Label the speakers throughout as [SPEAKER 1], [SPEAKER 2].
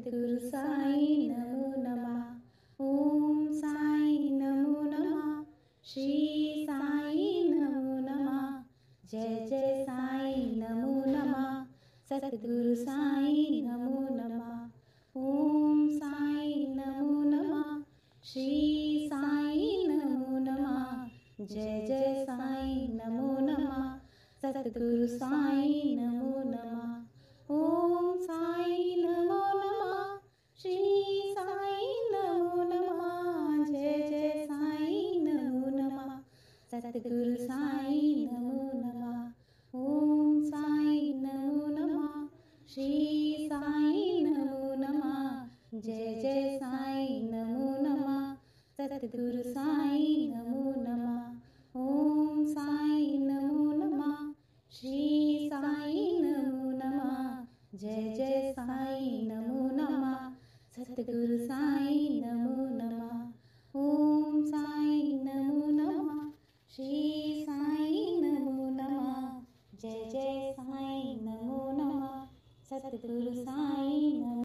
[SPEAKER 1] सद्गुरु साई नमो नमः। ओम साई नमो नमः। श्री साई नमो नमः। जय जय साई नमो नमः। सद्गुरु साई नमो नमः। ओम साई नमो नमः। श्री साई नमो नमः। जय जय साई नमो नमः। सद्गुरु साई नमो नमः। ओम साई नमो नमः। श्री साई नमो नमः। जय जय साई नमो नमः। सद्गुरु साई नमो नमः। ओम साई नमो नमः। श्री साई नमो नमः। जय जय साई नमो नमः। सद्गुरु साई नमो नमः। ओम साई नमो नमः। श्री साई नमो नमः। जय जय साई नमो नमः। सद्गुरु साई नमो नमः। ओम साई नमो नमः। श्री साई नमो नमः। जय जय साई नमो नमः। सद्गुरु साई नमो।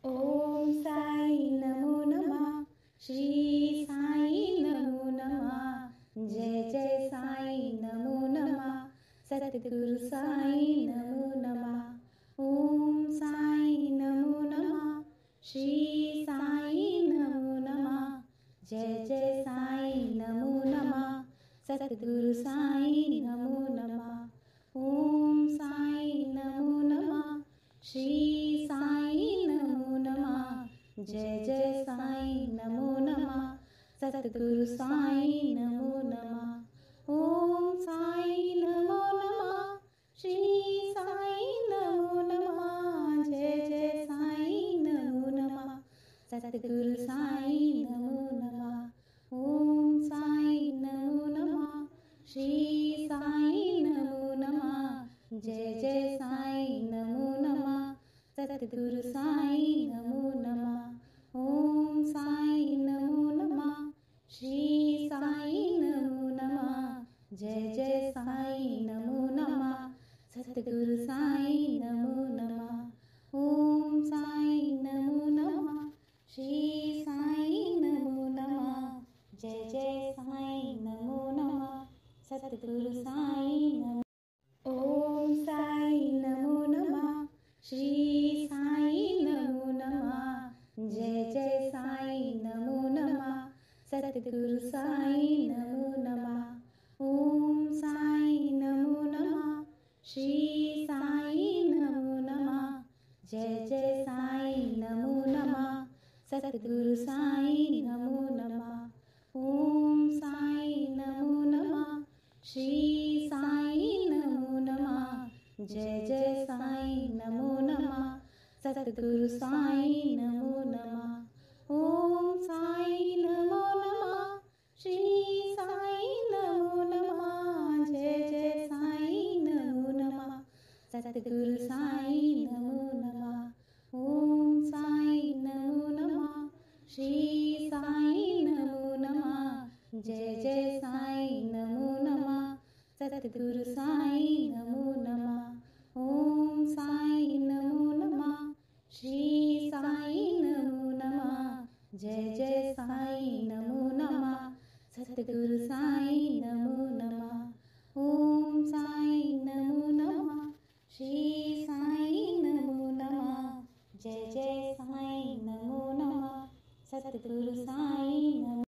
[SPEAKER 1] ओम साई नमो नमः। श्री साई नमो नमः। जय जय साई नमो नमः। सद्गुरु साई नमो नमः। ओम साई नमो नमः। श्री साई नमो नमः। जय जय साई नमो नमः। सद्गुरु साई नमो नमः। ओम साई नमो नमः। श्री साई नमो नमः। जय जय साई नमो नमः। सद्गुरु साई नमो नमः। ओम साई नमो नमः। श्री साई नमो नमः। जय जय साई नमो नमः। सद्गुरु साई नमो नमः। ओम साई नमो नमः। श्री साई नमो नमः। जय जय साई नमो नमः। सद्गुरु साई नमो नमः। ओम साई नमो नमः। श्री साई नमो नमः। जय जय साई नमो नमः। सद्गुरु साई नमो नमः। ओम साई नमो नमः। श्री साई नमो नमः। जय जय साई नमो नमः। सद्गुरु साई नमो। ओम साई नमो नमः। श्री साई नमो नमः। जय जय साई नमो नमः। सद्गुरु साई नमो नमः। ओम साई नमो नमः। श्री साई नमो नमः। जय जय साई नमो नमः। सद्गुरु साई नमो नमः। ओम साई नमो नमः। श्री साई नमो नमः। जय जय साई नमो नमः। सद्गुरु साई नमो नमः। ओम साई नमो नमः। श्री साई नमो नमः। जय जय साई नमो नमः। सद्गुरु साई नमो नमः। ओम साई नमो नमः। श्री साई नमो नमः। जय जय साई नमो नमः। सद्गुरु साई नमो नमः। ओम साई नमो नमः। श्री साई नमो नमः। जय जय साई नमो नमः। सद्गुरु साई नमो नमः। ओम साई नमो नमः। श्री साई नमो नमः। जय जय साई नमो नमः। सद्गुरु साई नमो।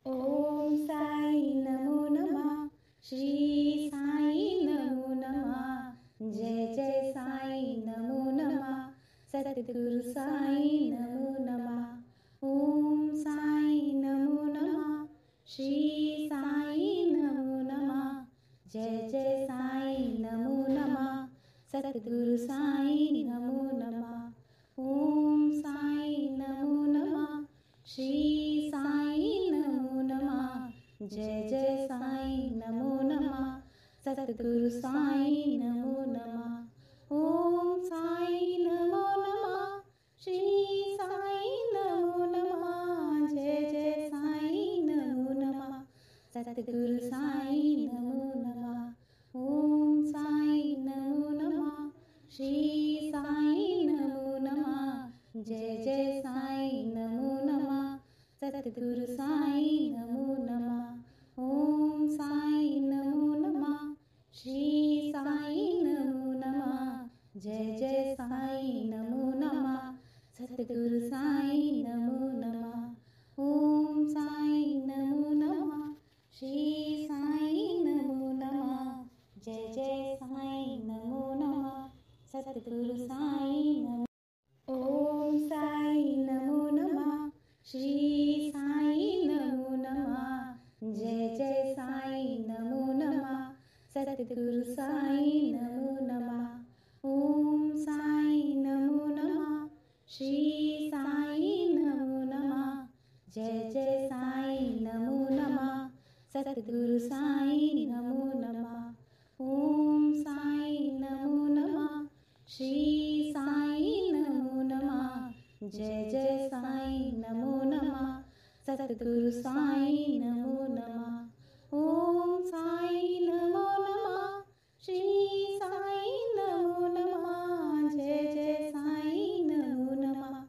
[SPEAKER 1] ओम साई नमो नमः। श्री साई नमो नमः। जय जय साई नमो नमः। सद्गुरु साई नमो नमः। ओम साई नमो नमः। श्री साई नमो नमः। जय जय साई नमो नमः। सद्गुरु साई नमो नमः। ओम साई नमो नमः। श्री साई नमो नमः। जय जय साई नमो नमः। सद्गुरु साई नमो नमः। ओम साई नमो नमः। श्री साई नमो नमः। जय जय साई नमो नमः। सद्गुरु साई नमो नमः। ओम साई नमो नमः। श्री साई नमो नमः। जय जय साईं नमो नमः। सतगुरु साईं नमो नमः। ओम साईं नमो नमः। श्री साईं नमो नमः। जय जय साईं नमो नमः। सतगुरु साईं नमो नमः। ओम साईं नमो नमः। श्री साईं नमो नमः। जय जय साईं नमो नमः। सतगुरु साईं नमो। ओम साईं नमो नमः। श्री साईं नमो नमः। जय जय साईं नमो नमः। सतगुरु साईं नमो नमः। ओम साईं नमो नमः। श्री साईं नमो नमः। जय जय साईं नमो नमः। सतगुरु साईं नमो नमः। ओम साईं नमो नमः। श्री साईं नमो नमः। जय जय साईं नमो नमः। सतगुरु साईं नमो नमः। ओम साईं नमो नमः। श्री साईं नमो नमः। जय जय साईं नमो नमः।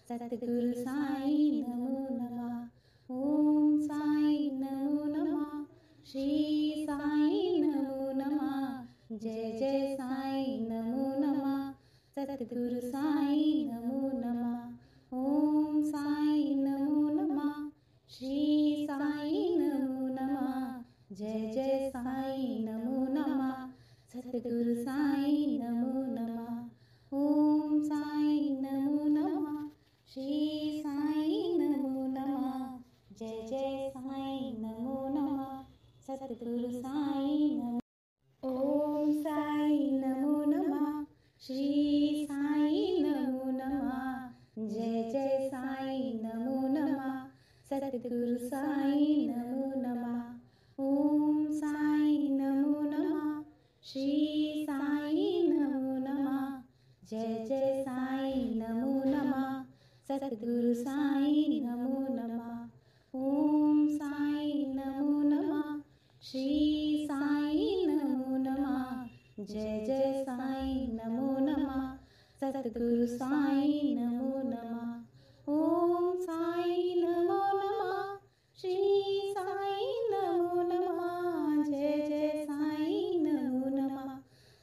[SPEAKER 1] सतगुरु साईं नमो नमः। ओम साईं नमो नमः। श्री साईं नमो नमः। जय जय साईं नमो नमः। सतगुरु साईं नमो नमः। ओम साईं नमो नमः। श्री साईं नमो नमः। जय जय साईं नमो नमः। सतगुरु साईं नमो नमः। ओम साईं नमो नमः। श्री साईं नमो नमः। जय जय साईं नमो नमः। सतगुरु साईं नमो। ओम साईं नमो नमः। श्री साईं नमो नमः। जय जय साईं नमो नमः। सतगुरु साईं नमो नमः। ओम साईं नमो नमः। श्री साईं नमो नमः। जय जय साईं नमो नमः। सतगुरु साईं नमो नमः। ओम साईं नमो नमः। श्री साईं नमो नमः। जय जय साईं नमो नमः। सतगुरु साईं नमो नमः। ओम साईं नमो नमः। श्री साईं नमो नमः। जय जय साईं नमो नमः।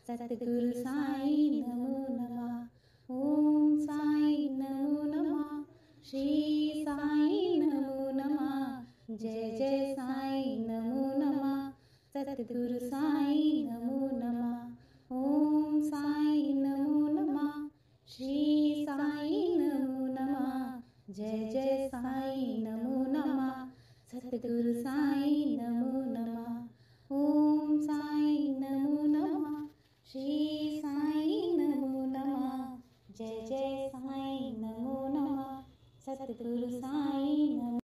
[SPEAKER 1] सतगुरु साईं नमो नमः। ओम साईं नमो नमः। श्री साईं नमो नमः। जय जय साईं नमो नमः। सतगुरु साईं नमो नमः। ओम साईं नमो नमः। श्री साईं नमो नमः। जय जय साईं नमो नमः। सतगुरु साईं नमो नमः। ओम साईं नमो नमः। श्री साईं नमो नमः। जय जय साईं नमो नमः। सतगुरु साईं नमो।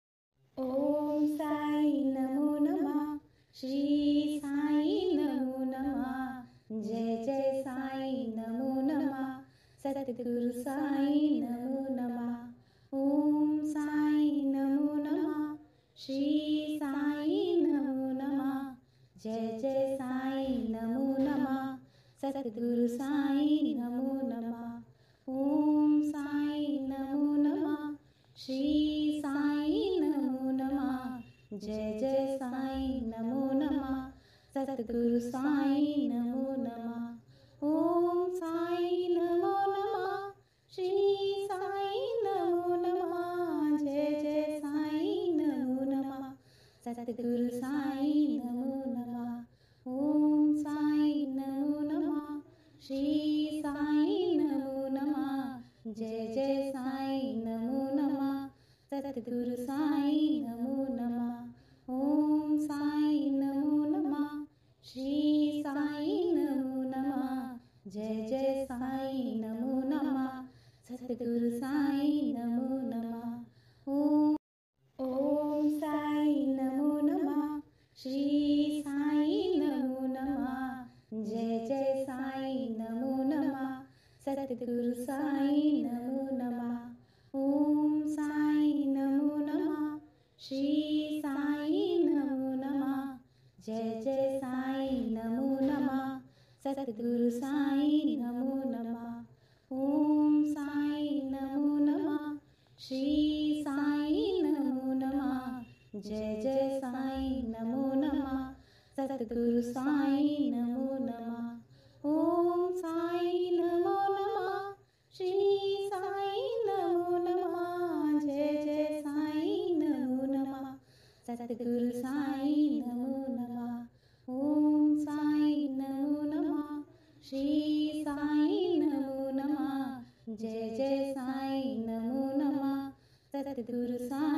[SPEAKER 1] ओम साईं नमो नमः। श्री साईं नमो नमः। जय जय साईं नमो नमः। सतगुरु साईं नमो नमः। ओम साईं नमो नमः। श्री साईं नमो नमः। जय जय साईं नमो नमः। सतगुरु साईं नमो नमः। ओम साईं नमो नमः। श्री साईं नमो नमः। जय जय साईं नमो नमः। सतगुरु साईं नमो नमः। ओम साईं नमो नमः। श्री साईं नमो नमः। जय जय साईं नमो नमः। सतगुरु साईं नमो नमः। ओम साईं नमो नमः। श्री साईं नमो नमः। जय जय साईं नमो नमः। सतगुरु साईं नमो नमः। ओम साईं नमो नमः। श्री साईं नमो नमः। जय जय साईं नमो नमः। सतगुरु साईं नमो नमः। ओम साईं नमो नमः। श्री साईं नमो नमः। जय जय साईं नमो नमः। सतगुरु साईं नमो नमः। ओम साईं नमो नमः। श्री साईं नमो नमः। जय जय साईं नमो नमः। सतगुरु साईं नमो नमः। ओम साईं नमो नमः। जय जय साईं नमो नमः सतगुरु साईं नमो नमः ओम साईं नमो नमः श्री साईं नमो नमः जय जय साईं नमो नमः सतगुरु साईं नमो नमः ओम साईं नमो नमः श्री साईं नमो नमः जय जय साईं नमो नमः सतगुरु साईं